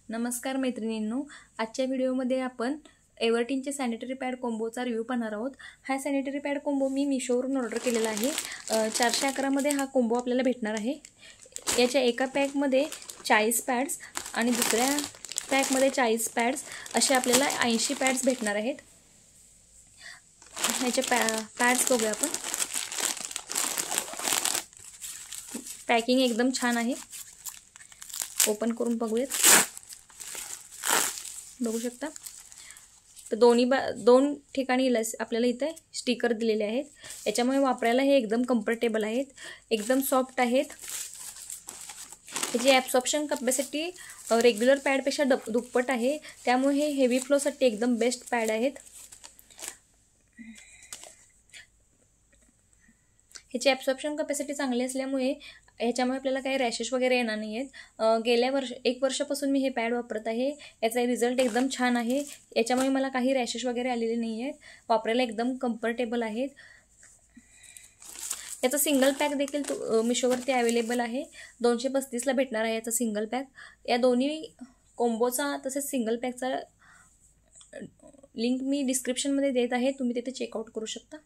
नमस्कार मैत्रिणींनो, आजच्या व्हिडिओमध्ये आपण एव्हरटीनचे सॅनिटरी पॅड कोंबोचा रिव्ह्यू पाहणार आहोत। हा सॅनिटरी पॅड कोंबो मी मीशोवरून ऑर्डर केलेला आहे। 411 मध्ये हा कोंबो आपल्याला भेटणार आहे। याच्या एका पॅकमध्ये 40 पॅड्स आणि दुसऱ्या पॅकमध्ये 40 पॅड्स असे आपल्याला 80 पॅड्स भेटणार आहेत। ह्याचे पॅड्स बघूया आपण। पॅकिंग एकदम छान आहे, ओपन करून बघूयात। बघू शकता, तर दोन ठिकाणी आपल्याला इथे स्टिकर दिलेले आहेत। याच्यामुळे वापरायला हे एकदम कम्फर्टेबल आहेत, एकदम सॉफ्ट आहेत। याची ॲब्सॉर्प्शन कॅपॅसिटी रेग्युलर पॅडपेक्षा दुप्पट आहे, त्यामुळे हे हेवी फ्लोसाठी एकदम बेस्ट पॅड आहेत। ह्याची ॲब्सॉर्प्शन कॅपॅसिटी चांगली असल्यामुळे ह्याच्यामुळे आपल्याला काही रॅशेस वगैरे येणार नाही आहेत। गेल्या एक वर्षापासून मी हे पॅड वापरत आहे। याचा रिझल्ट एकदम छान आहे। याच्यामुळे मला काही रॅशेस वगैरे आलेले नाही आहेत, वापरायला एकदम कम्फर्टेबल आहेत। याचा सिंगल पॅक देखील मीशोवरती अवेलेबल आहे। 235ला भेटणार आहे याचा सिंगल पॅक। या दोन्ही कोंबोचा तसेच सिंगल पॅकचा लिंक मी डिस्क्रिप्शनमध्ये देत आहे, तुम्ही तिथे चेकआउट करू शकता।